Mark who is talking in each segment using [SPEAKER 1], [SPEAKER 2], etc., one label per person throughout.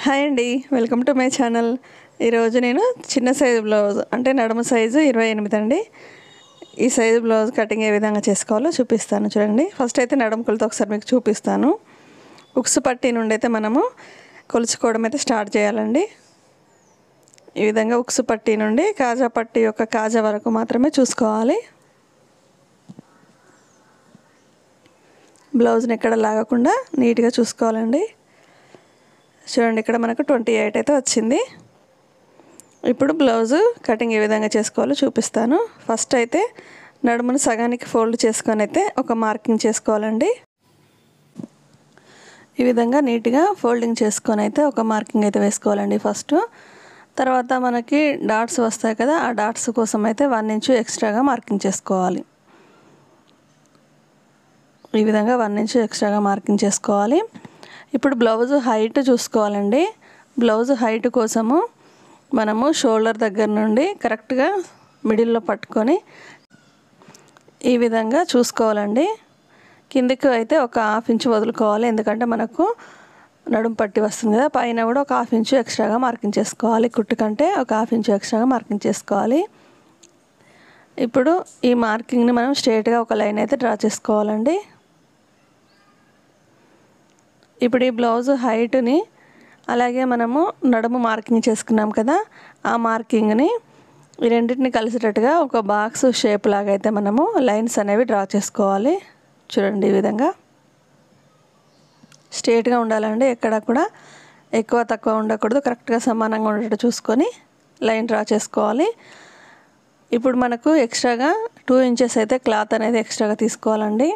[SPEAKER 1] Hi అండి, welcome to my channel. ఈరోజు నేను చిన్న సైజు బ్లౌజ్ అంటే నడుము సైజు 28 అండి. ఈ సైజు బ్లౌజ్ కటింగ్ ఏ విధంగా చేసుకోవాలో చూపిస్తాను చూడండి. ఫస్ట్ అయితే నడుము కొలత ఒకసారి మీకు చూపిస్తాను. ఉక్సు పట్టి నుండి అయితే మనము కొలుచుకోవడం అయితే స్టార్ట్ చేయాలండి. ఈ విధంగా ఉక్సు పట్టి నుండి కాజా పట్టి యొక్క కాజా వరకు మాత్రమే చూసుకోవాలి. బ్లౌజ్ని ఎక్కడ లాగకుండా నీట్గా చూసుకోవాలండి. చూడండి, ఇక్కడ మనకు 28 అయితే వచ్చింది. ఇప్పుడు బ్లౌజు కటింగ్ ఏ విధంగా చేసుకోవాలో చూపిస్తాను. ఫస్ట్ అయితే నడుమును సగానికి ఫోల్డ్ చేసుకొని అయితే ఒక మార్కింగ్ చేసుకోవాలండి. ఈ విధంగా నీట్గా ఫోల్డింగ్ చేసుకొని అయితే ఒక మార్కింగ్ అయితే వేసుకోవాలండి ఫస్ట్. తర్వాత మనకి డాట్స్ వస్తాయి కదా, ఆ డాట్స్ కోసం అయితే 1 ఇంచు ఎక్స్ట్రాగా మార్కింగ్ చేసుకోవాలి. ఈ విధంగా 1 ఇంచు ఎక్స్ట్రాగా మార్కింగ్ చేసుకోవాలి. ఇప్పుడు బ్లౌజ్ హైట్ చూసుకోవాలండి. బ్లౌజ్ హైట్ కోసము మనము షోల్డర్ దగ్గర నుండి కరెక్ట్గా మిడిల్లో పట్టుకొని ఈ విధంగా చూసుకోవాలండి. కిందికి అయితే ఒక 1/2 ఇంచు వదులుకోవాలి, ఎందుకంటే మనకు నడుము పట్టి వస్తుంది కదా. పైన కూడా ఒక 1/2 ఇంచు ఎక్స్ట్రాగా మార్కింగ్ చేసుకోవాలి. కుట్టు కంటే ఒక 1/2 ఇంచు ఎక్స్ట్రాగా మార్కింగ్ చేసుకోవాలి. ఇప్పుడు ఈ మార్కింగ్ని మనం స్ట్రైట్గా ఒక లైన్ అయితే డ్రా చేసుకోవాలండి. ఇప్పుడు ఈ బ్లౌజ్ హైట్ని అలాగే మనము నడుము మార్కింగ్ చేసుకున్నాం కదా, ఆ మార్కింగ్ని ఈ రెండింటిని కలిసేటట్టుగా ఒక బాక్స్ షేప్ లాగా అయితే మనము లైన్స్ అనేవి డ్రా చేసుకోవాలి. చూడండి, ఈ విధంగా స్ట్రైట్గా ఉండాలండి. ఎక్కడ కూడా ఎక్కువ తక్కువ ఉండకూడదు, కరెక్ట్గా సమానంగా ఉండేటట్టు చూసుకొని లైన్ డ్రా చేసుకోవాలి. ఇప్పుడు మనకు ఎక్స్ట్రాగా 2 ఇంచెస్ అయితే క్లాత్ అనేది ఎక్స్ట్రాగా తీసుకోవాలండి.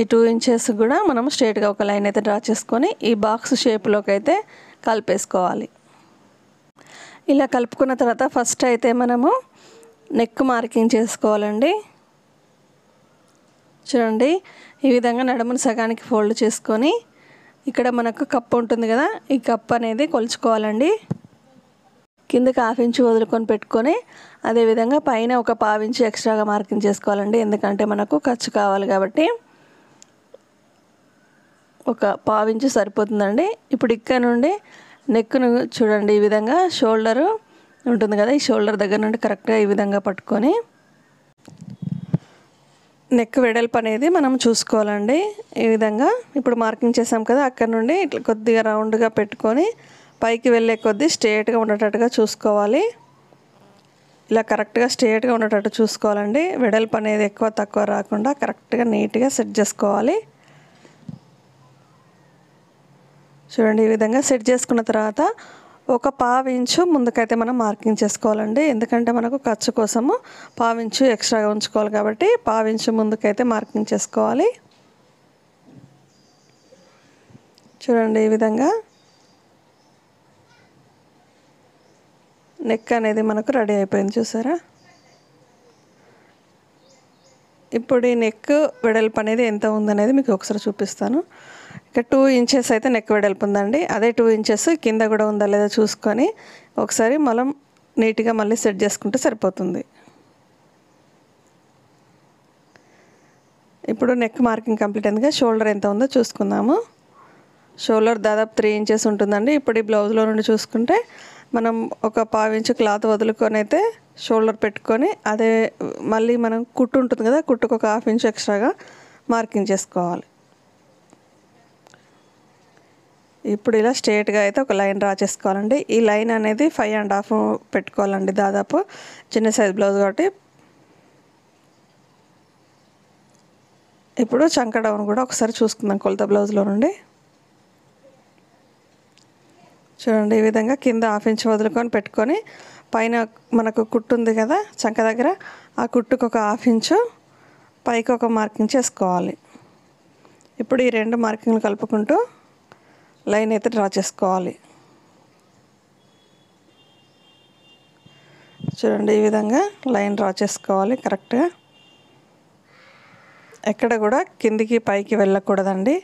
[SPEAKER 1] ఈ 2 ఇంచెస్ కూడా మనం స్ట్రైట్గా ఒక లైన్ అయితే డ్రా చేసుకొని ఈ బాక్స్ షేప్లోకి అయితే కలిపేసుకోవాలి. ఇలా కలుపుకున్న తర్వాత ఫస్ట్ అయితే మనము నెక్ మార్కింగ్ చేసుకోవాలండి. చూడండి, ఈ విధంగా నడుమును సగానికి ఫోల్డ్ చేసుకొని ఇక్కడ మనకు కప్పు ఉంటుంది కదా, ఈ కప్పు అనేది కొలుచుకోవాలండి. కిందకి 1/2 ఇంచు వదులుకొని పెట్టుకొని అదేవిధంగా పైన ఒక 1/4 ఇంచు ఎక్స్ట్రాగా మార్కింగ్ చేసుకోవాలండి, ఎందుకంటే మనకు ఖర్చు కావాలి కాబట్టి. ఒక 1/4 ఇంచు సరిపోతుందండి. ఇప్పుడు ఇక్కడ నుండి నెక్ను చూడండి, ఈ విధంగా షోల్డరు ఉంటుంది కదా, ఈ షోల్డర్ దగ్గర నుండి కరెక్ట్గా ఈ విధంగా పట్టుకొని నెక్ వెడల్పు అనేది మనం చూసుకోవాలండి. ఈ విధంగా ఇప్పుడు మార్కింగ్ చేసాం కదా, అక్కడ నుండి ఇట్లా కొద్దిగా రౌండ్గా పెట్టుకొని పైకి వెళ్ళే కొద్దీ స్ట్రైట్గా ఉండేటట్టుగా చూసుకోవాలి. ఇలా కరెక్ట్గా స్ట్రైట్గా ఉండేటట్టు చూసుకోవాలండి. వెడల్పు అనేది ఎక్కువ తక్కువ రాకుండా కరెక్ట్గా నీట్గా సెట్ చేసుకోవాలి. చూడండి, ఈ విధంగా సెట్ చేసుకున్న తర్వాత ఒక 1/4 ఇంచు ముందుకైతే మనం మార్కింగ్ చేసుకోవాలండి, ఎందుకంటే మనకు ఖర్చు కోసము 1/4 ఇంచు ఎక్స్ట్రాగా ఉంచుకోవాలి కాబట్టి 1/4 ఇంచు ముందుకైతే మార్కింగ్ చేసుకోవాలి. చూడండి, ఈ విధంగా నెక్ అనేది మనకు రెడీ అయిపోయింది, చూసారా. ఇప్పుడు ఈ నెక్ వెడల్పు అనేది ఎంత ఉందనేది మీకు ఒకసారి చూపిస్తాను. ఇక 2 ఇంచెస్ అయితే నెక్ వెడల్పు ఉందండి. అదే 2 ఇంచెస్ కింద కూడా ఉందా లేదా చూసుకొని ఒకసారి మనం నీట్గా మళ్ళీ సెట్ చేసుకుంటే సరిపోతుంది. ఇప్పుడు నెక్ మార్కింగ్ కంప్లీట్ అయిందిగా, షోల్డర్ ఎంత ఉందో చూసుకుందాము. షోల్డర్ దాదాపు 3 ఇంచెస్ ఉంటుందండి. ఇప్పుడు ఈ బ్లౌజ్లో నుండి చూసుకుంటే మనం ఒక 1/4 ఇంచు క్లాత్ వదులుకొని అయితే షోల్డర్ పెట్టుకొని అదే మళ్ళీ మనం కుట్టు ఉంటుంది కదా, కుట్టుకు ఒక 1/2 ఇంచు ఎక్స్ట్రాగా మార్కింగ్ చేసుకోవాలి. ఇప్పుడు ఇలా స్ట్రైట్గా అయితే ఒక లైన్ డ్రా చేసుకోవాలండి. ఈ లైన్ అనేది 5.5 పెట్టుకోవాలండి, దాదాపు చిన్న సైజ్ బ్లౌజ్ కాబట్టి. ఇప్పుడు చంక డౌన్ కూడా ఒకసారి చూసుకుందాం కొలత బ్లౌజ్లో నుండి. చూడండి, ఈ విధంగా కింద 1/2 ఇంచు వదులుకొని పెట్టుకొని పైన మనకు కుట్టు ఉంది కదా చంక దగ్గర, ఆ కుట్టుకు ఒక 1/2 ఇంచు పైకి ఒక మార్కింగ్ చేసుకోవాలి. ఇప్పుడు ఈ 2 మార్కింగ్లు కలుపుకుంటూ లైన్ అయితే డ్రా చేసుకోవాలి. చూడండి, ఈ విధంగా లైన్ డ్రా చేసుకోవాలి కరెక్ట్గా. ఎక్కడ కూడా కిందికి పైకి వెళ్ళకూడదండి,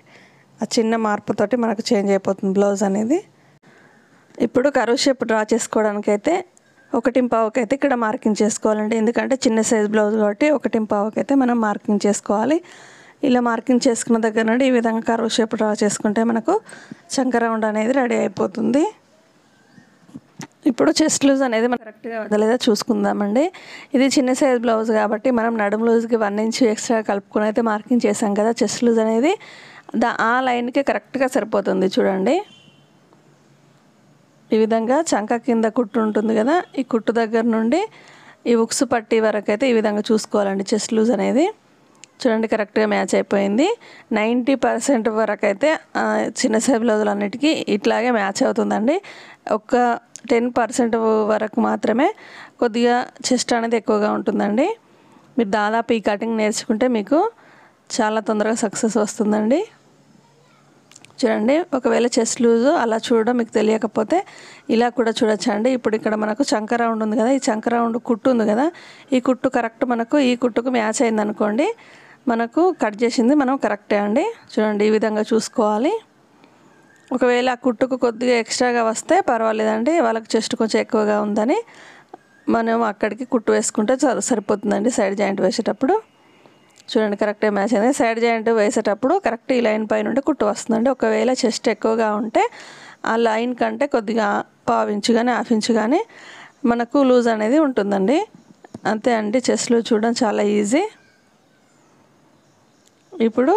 [SPEAKER 1] ఆ చిన్న మార్పుతోటి మనకు చేంజ్ అయిపోతుంది బ్లౌజ్ అనేది. ఇప్పుడు కర్వ్ షేప్ డ్రా చేసుకోవడానికైతే 1.5 అయితే ఇక్కడ మార్కింగ్ చేసుకోవాలండి, ఎందుకంటే చిన్న సైజ్ బ్లౌజ్ కాబట్టి 1.5 అయితే మనం మార్కింగ్ చేసుకోవాలి. ఇలా మార్కింగ్ చేసుకున్న దగ్గర నుండి ఈ విధంగా కర్వ్ షేప్ డ్రా చేసుకుంటే మనకు చంక రౌండ్ అనేది రెడీ అయిపోతుంది. ఇప్పుడు చెస్ట్ లూజ్ అనేది మనం కరెక్ట్గా లేదా చూసుకుందామండి. ఇది చిన్న సైజ్ బ్లౌజ్ కాబట్టి మనం నడుము లూజ్కి 1 ఇంచ్ ఎక్స్ట్రా కలుపుకొని అయితే మార్కింగ్ చేసాం కదా. చెస్ట్ లూజ్ అనేది ఆ లైన్కి కరెక్ట్గా సరిపోతుంది. చూడండి ఈ విధంగా చంక కింద కుట్టు ఉంటుంది కదా, ఈ కుట్టు దగ్గర నుండి ఈ ఉక్సు పట్టి వరకు అయితే ఈ విధంగా చూసుకోవాలండి. చెస్ట్ లూజ్ అనేది చూడండి కరెక్ట్గా మ్యాచ్ అయిపోయింది. 90% వరకు అయితే చిన్న సైజ్ బ్లౌజులు అన్నిటికీ ఇట్లాగే మ్యాచ్ అవుతుందండి. ఒక 10% వరకు మాత్రమే కొద్దిగా చెస్ట్ అనేది ఎక్కువగా ఉంటుందండి. మీరు దాదాపు ఈ కటింగ్ నేర్చుకుంటే మీకు చాలా తొందరగా సక్సెస్ వస్తుందండి. చూడండి ఒకవేళ చెస్ట్ లూజు అలా చూడడం మీకు తెలియకపోతే ఇలా కూడా చూడొచ్చండి. ఇప్పుడు ఇక్కడ మనకు చంక రౌండ్ ఉంది కదా, ఈ చంక రౌండ్ కుట్టు ఉంది కదా, ఈ కుట్టు కరెక్ట్ మనకు ఈ కుట్టుకు మ్యాచ్ అయింది అనుకోండి, మనకు కట్ చేసింది మనం కరెక్టే అండి. చూడండి ఈ విధంగా చూసుకోవాలి. ఒకవేళ ఆ కుట్టుకు కొద్దిగా ఎక్స్ట్రాగా వస్తే పర్వాలేదండి, వాళ్ళకి చెస్ట్ కొంచెం ఎక్కువగా ఉందని మనం అక్కడికి కుట్టు వేసుకుంటే సరిపోతుందండి. సైడ్ జాయింట్ వేసేటప్పుడు చూడండి కరెక్ట్గా మ్యాచ్ అయింది. సైడ్ జాయింట్ వేసేటప్పుడు కరెక్ట్ ఈ లైన్ పై నుండి కుట్టు వస్తుందండి. ఒకవేళ చెస్ట్ ఎక్కువగా ఉంటే ఆ లైన్ కంటే కొద్దిగా పావించు కానీ హాఫ్ ఇంచు కానీ మనకు లూజ్ అనేది ఉంటుందండి. అంతే అండి, చెస్ట్ లూజ్ చూడడం చాలా ఈజీ. ఇప్పుడు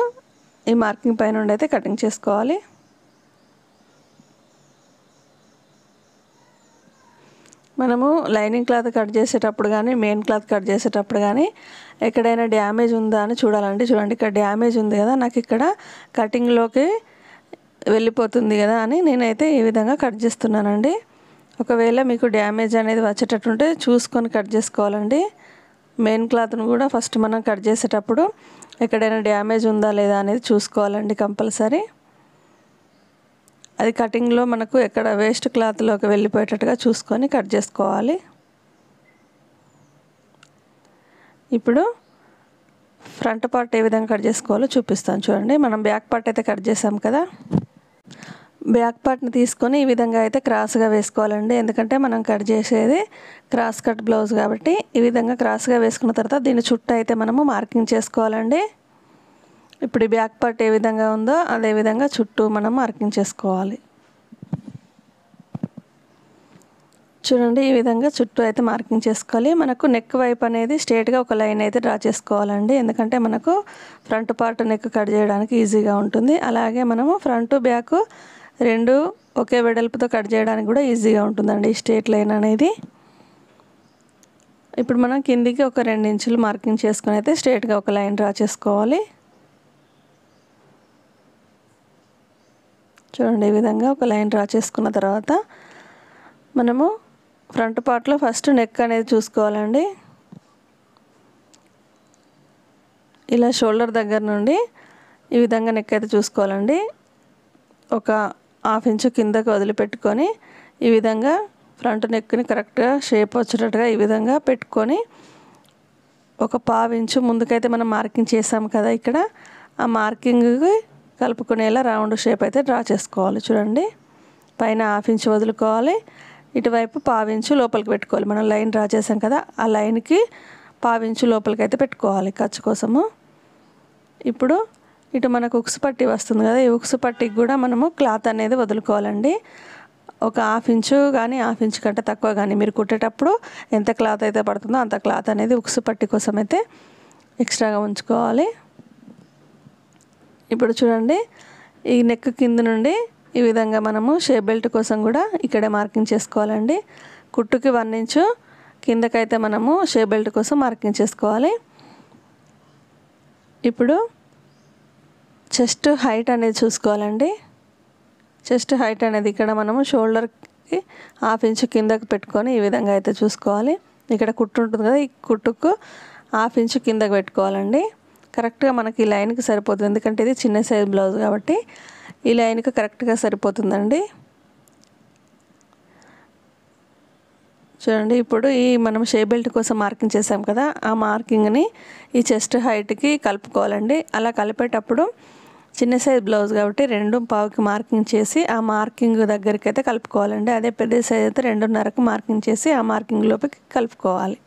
[SPEAKER 1] ఈ మార్కింగ్ పై నుండి అయితే కటింగ్ చేసుకోవాలి. మనము లైనింగ్ క్లాత్ కట్ చేసేటప్పుడు కానీ మెయిన్ క్లాత్ కట్ చేసేటప్పుడు కానీ ఎక్కడైనా డ్యామేజ్ ఉందా అని చూడాలండి. చూడండి ఇక్కడ డ్యామేజ్ ఉంది కదా, నాకు ఇక్కడ కటింగ్లోకి వెళ్ళిపోతుంది కదా అని నేనైతే ఈ విధంగా కట్ చేస్తున్నానండి. ఒకవేళ మీకు డ్యామేజ్ అనేది వచ్చేటట్టుంటే చూసుకొని కట్ చేసుకోవాలండి. మెయిన్ క్లాత్ను కూడా ఫస్ట్ మనం కట్ చేసేటప్పుడు ఎక్కడైనా డ్యామేజ్ ఉందా లేదా అనేది చూసుకోవాలండి కంపల్సరీ. అది కటింగ్లో మనకు ఎక్కడ వేస్ట్ క్లాత్లోకి వెళ్ళిపోయేటట్టుగా చూసుకొని కట్ చేసుకోవాలి. ఇప్పుడు ఫ్రంట్ పార్ట్ ఏ విధంగా కట్ చేసుకోవాలో చూపిస్తాను చూడండి. మనం బ్యాక్ పార్ట్ అయితే కట్ చేసాం కదా, బ్యాక్ పార్ట్ని తీసుకొని ఈ విధంగా అయితే క్రాస్గా వేసుకోవాలండి. ఎందుకంటే మనం కట్ చేసేది క్రాస్ కట్ బ్లౌజ్ కాబట్టి ఈ విధంగా క్రాస్గా వేసుకున్న తర్వాత దీని చుట్టూ అయితే మనము మార్కింగ్ చేసుకోవాలండి. ఇప్పుడు ఈ బ్యాక్ పార్ట్ ఏ విధంగా ఉందో అదే విధంగా చుట్టూ మనం మార్కింగ్ చేసుకోవాలి. చూడండి ఈ విధంగా చుట్టూ అయితే మార్కింగ్ చేసుకోవాలి. మనకు నెక్ వైపు అనేది స్ట్రేట్గా ఒక లైన్ అయితే డ్రా చేసుకోవాలండి. ఎందుకంటే మనకు ఫ్రంట్ పార్ట్ నెక్ కట్ చేయడానికి ఈజీగా ఉంటుంది. అలాగే మనము ఫ్రంట్ బ్యాక్ రెండు ఒకే వెడల్పుతో కట్ చేయడానికి కూడా ఈజీగా ఉంటుందండి ఈ స్ట్రేట్ లైన్ అనేది. ఇప్పుడు మనం కిందికి ఒక 2 ఇంచులు మార్కింగ్ చేసుకొని అయితే స్ట్రేట్గా ఒక లైన్ డ్రా చేసుకోవాలి. చూడండి ఈ విధంగా ఒక లైన్ డ్రా చేసుకున్న తర్వాత మనము ఫ్రంట్ పార్ట్లో ఫస్ట్ నెక్ అనేది చూసుకోవాలండి. ఇలా షోల్డర్ దగ్గర నుండి ఈ విధంగా నెక్ అయితే చూసుకోవాలండి. ఒక హాఫ్ ఇంచు కిందకు వదిలిపెట్టుకొని ఈ విధంగా ఫ్రంట్ నెక్ని కరెక్ట్గా షేప్ వచ్చేటట్టుగా ఈ విధంగా పెట్టుకొని ఒక పావు ఇంచు ముందుకైతే మనం మార్కింగ్ చేసాం కదా, ఇక్కడ ఆ మార్కింగ్కి కలుపుకునేలా రౌండ్ షేప్ అయితే డ్రా చేసుకోవాలి. చూడండి పైన హాఫ్ ఇంచు వదులుకోవాలి, ఇటువైపు పావు ఇంచు లోపలికి పెట్టుకోవాలి. మనం లైన్ డ్రా చేసాం కదా, ఆ లైన్కి పావు ఇంచు లోపలికి అయితే పెట్టుకోవాలి ఖర్చు కోసము. ఇప్పుడు ఇటు మనకు ఉక్సు పట్టి వస్తుంది కదా, ఈ ఉక్సు పట్టికి కూడా మనము క్లాత్ అనేది వదులుకోవాలండి. ఒక హాఫ్ ఇంచు కానీ హాఫ్ ఇంచు కంటే తక్కువ కానీ మీరు కుట్టేటప్పుడు ఎంత క్లాత్ అయితే పడుతుందో అంత క్లాత్ అనేది ఉక్సు పట్టి కోసం అయితే ఎక్స్ట్రాగా ఉంచుకోవాలి. ఇప్పుడు చూడండి ఈ నెక్ కింద నుండి ఈ విధంగా మనము షేప్ బెల్ట్ కోసం కూడా ఇక్కడే మార్కింగ్ చేసుకోవాలండి. కుట్టుకి 1 ఇంచు కిందకైతే మనము షేప్ బెల్ట్ కోసం మార్కింగ్ చేసుకోవాలి. ఇప్పుడు చెస్ట్ హైట్ అనేది చూసుకోవాలండి. చెస్ట్ హైట్ అనేది ఇక్కడ మనము షోల్డర్కి హాఫ్ ఇంచు కిందకి పెట్టుకొని ఈ విధంగా అయితే చూసుకోవాలి. ఇక్కడ కుట్టు ఉంటుంది కదా, ఈ కుట్టుకు హాఫ్ ఇంచు కిందకి పెట్టుకోవాలండి. కరెక్ట్గా మనకి ఈ లైన్కి సరిపోతుంది, ఎందుకంటే ఇది చిన్న సైజ్ బ్లౌజ్ కాబట్టి ఈ లైన్కి కరెక్ట్గా సరిపోతుందండి. చూడండి ఇప్పుడు ఈ మనం షేప్ బెల్ట్ కోసం మార్కింగ్ చేసాం కదా, ఆ మార్కింగ్ని ఈ చెస్ట్ హైట్కి కలుపుకోవాలండి. అలా కలిపేటప్పుడు చిన్న సైజ్ బ్లౌజ్ కాబట్టి 2.5కి మార్కింగ్ చేసి ఆ మార్కింగ్ దగ్గరికి అయితే కలుపుకోవాలండి. అదే పెద్ద సైజ్ అయితే 2.5కి మార్కింగ్ చేసి ఆ మార్కింగ్ లోపలికి కలుపుకోవాలి.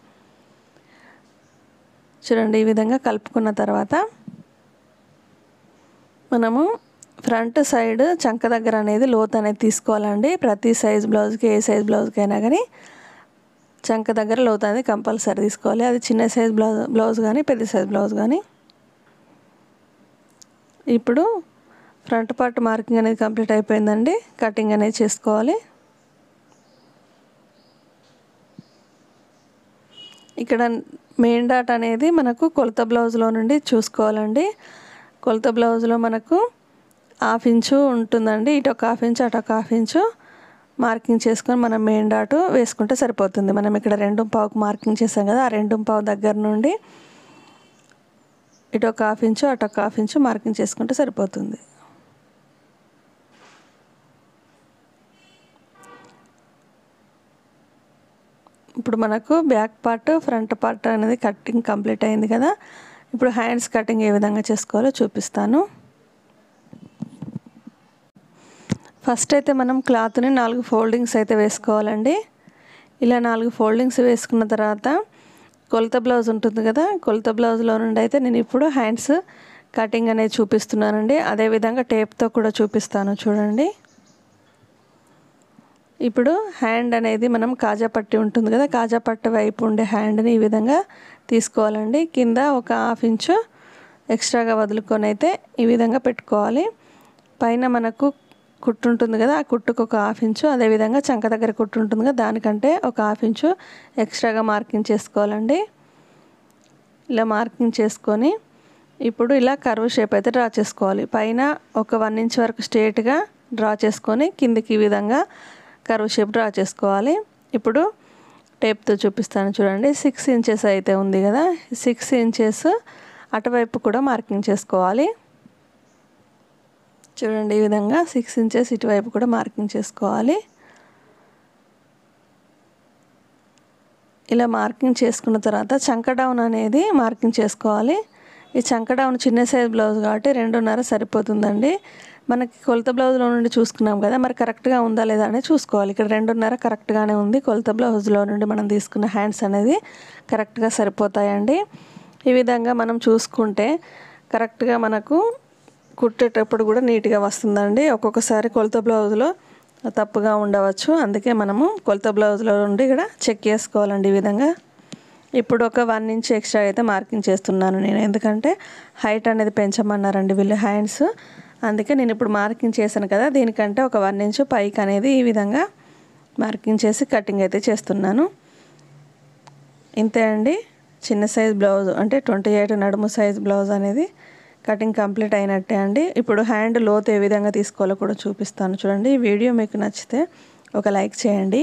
[SPEAKER 1] చూడండి ఈ విధంగా కలుపుకున్న తర్వాత మనము ఫ్రంట్ సైడ్ చంక దగ్గర అనేది లోతు అనేది తీసుకోవాలండి. ప్రతి సైజ్ బ్లౌజ్కి ఏ సైజ్ బ్లౌజ్కి అయినా కానీ చంక దగ్గర లోతు అనేది కంపల్సరీ తీసుకోవాలి. అది చిన్న సైజ్ బ్లౌజ్ కానీ పెద్ద సైజ్ బ్లౌజ్ కానీ. ఇప్పుడు ఫ్రంట్ పార్ట్ మార్కింగ్ అనేది కంప్లీట్ అయిపోయిందండి. కటింగ్ అనేది చేసుకోవాలి. ఇక్కడ మెయిన్ డాట్ అనేది మనకు కొలత బ్లౌజ్లో నుండి చూసుకోవాలండి. కొలత బ్లౌజ్లో మనకు 1/2 ఇంచు ఉంటుందండి. ఇటు ఒక 1/2 ఇంచు అటు ఒక 1/2 ఇంచు మార్కింగ్ చేసుకొని మనం మెయిన్ డాట్ వేసుకుంటే సరిపోతుంది. మనం ఇక్కడ 2.5కు మార్కింగ్ చేసాం కదా, ఆ 2.5 దగ్గర నుండి ఇటు ఒక 1/2 ఇంచు అటు ఒక 1/2 ఇంచు మార్కింగ్ చేసుకుంటే సరిపోతుంది. ఇప్పుడు మనకు బ్యాక్ పార్ట్ ఫ్రంట్ పార్ట్ అనేది కటింగ్ కంప్లీట్ అయింది కదా. ఇప్పుడు హ్యాండ్స్ కటింగ్ ఏ విధంగా చేసుకోవాలో చూపిస్తాను. ఫస్ట్ అయితే మనం క్లాత్ని 4 ఫోల్డింగ్స్ అయితే వేసుకోవాలండి. ఇలా 4 ఫోల్డింగ్స్ వేసుకున్న తర్వాత కొలత బ్లౌజ్ ఉంటుంది కదా, కొలత బ్లౌజ్లో నుండి అయితే నేను ఇప్పుడు హ్యాండ్స్ కటింగ్ అనేది చూపిస్తున్నానండి. అదేవిధంగా టేప్తో కూడా చూపిస్తాను చూడండి. ఇప్పుడు హ్యాండ్ అనేది మనం కాజా పట్టి ఉంటుంది కదా, కాజా పట్టి వైపు ఉండే హ్యాండ్ని ఈ విధంగా తీసుకోవాలండి. కింద ఒక 1/2 ఇంచు ఎక్స్ట్రాగా వదులుకొని అయితే ఈ విధంగా పెట్టుకోవాలి. పైన మనకు కుట్టు ఉంటుంది కదా, ఆ కుట్టుకు ఒక 1/2 ఇంచు, అదేవిధంగా చంక దగ్గర కుట్టు ఉంటుంది కదా, దానికంటే ఒక 1/2 ఇంచు ఎక్స్ట్రాగా మార్కింగ్ చేసుకోవాలండి. ఇలా మార్కింగ్ చేసుకొని ఇప్పుడు ఇలా కర్వ్ షేప్ అయితే డ్రా చేసుకోవాలి. పైన ఒక 1 ఇంచ్ వరకు స్ట్రేట్గా డ్రా చేసుకొని కిందికి ఈ విధంగా కర్వ్ షేప్ డ్రా చేసుకోవాలి. ఇప్పుడు టేప్తో చూపిస్తాను చూడండి. 6 ఇంచెస్ అయితే ఉంది కదా, 6 ఇంచెస్ అటువైపు కూడా మార్కింగ్ చేసుకోవాలి. చూడండి ఈ విధంగా 6 ఇంచెస్ ఇటువైపు కూడా మార్కింగ్ చేసుకోవాలి. ఇలా మార్కింగ్ చేసుకున్న తర్వాత చంక డౌన్ అనేది మార్కింగ్ చేసుకోవాలి. ఈ చంక డౌన్ చిన్న సైజ్ బ్లౌజ్ కాబట్టి 2.5 సరిపోతుందండి. మనకి కొలత బ్లౌజ్లో నుండి చూసుకున్నాం కదా, మరి కరెక్ట్గా ఉందా లేదా అనేది చూసుకోవాలి. ఇక్కడ 2.5 కరెక్ట్గానే ఉంది. కొలత బ్లౌజ్లో నుండి మనం తీసుకున్న హ్యాండ్స్ అనేది కరెక్ట్గా సరిపోతాయండి. ఈ విధంగా మనం చూసుకుంటే కరెక్ట్గా మనకు కుట్టేటప్పుడు కూడా నీట్గా వస్తుందండి. ఒక్కొక్కసారి కొలత బ్లౌజ్లో తప్పుగా ఉండవచ్చు, అందుకే మనము కొలత బ్లౌజ్లో నుండి ఇక్కడ చెక్ చేసుకోవాలండి ఈ విధంగా. ఇప్పుడు ఒక 1 ఇంచ్ ఎక్స్ట్రా అయితే మార్కింగ్ చేస్తున్నాను నేను, ఎందుకంటే హైట్ అనేది పెంచమన్నారండి వీళ్ళు హ్యాండ్స్, అందుకే నేను ఇప్పుడు మార్కింగ్ చేశాను కదా, దీనికంటే ఒక 1 ఇంచ్ పైకి అనేది ఈ విధంగా మార్కింగ్ చేసి కటింగ్ అయితే చేస్తున్నాను. ఇంతే అండి, చిన్న సైజ్ బ్లౌజ్ అంటే 28 నడుము సైజ్ బ్లౌజ్ అనేది కటింగ్ కంప్లీట్ అయినట్టే అండి. ఇప్పుడు హ్యాండ్ లోతు ఏ విధంగా తీసుకోవాలో కూడా చూపిస్తాను చూడండి. ఈ వీడియో మీకు నచ్చితే ఒక లైక్ చేయండి.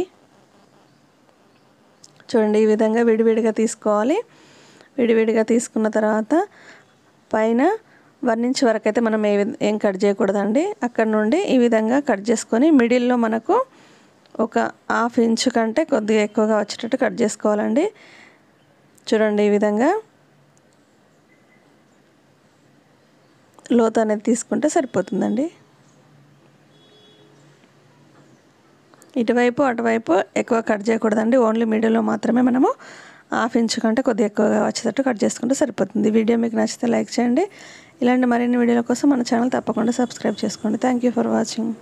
[SPEAKER 1] చూడండి ఈ విధంగా విడివిడిగా తీసుకోవాలి. విడివిడిగా తీసుకున్న తర్వాత పైన 1 ఇంచ్ వరకు అయితే మనం ఏం కట్ చేయకూడదండి. అక్కడ నుండి ఈ విధంగా కట్ చేసుకొని మిడిల్లో మనకు ఒక 1/2 ఇంచ్ కంటే కొద్దిగా ఎక్కువగా వచ్చేటట్టు కట్ చేసుకోవాలండి. చూడండి ఈ విధంగా లోతు అనేది తీసుకుంటే సరిపోతుందండి. ఇటువైపు అటువైపు ఎక్కువ కట్ చేయకూడదండి, ఓన్లీ మిడిల్లో మాత్రమే మనము 1/2 ఇంచ్ కంటే కొద్దిగా ఎక్కువగా వచ్చేటట్టు కట్ చేసుకుంటే సరిపోతుంది. వీడియో మీకు నచ్చితే లైక్ చేయండి. ఇలాంటి మరిన్ని వీడియోల కోసం మన ఛానల్ తప్పకుండా సబ్స్క్రైబ్ చేసుకోండి. Thank you for watching.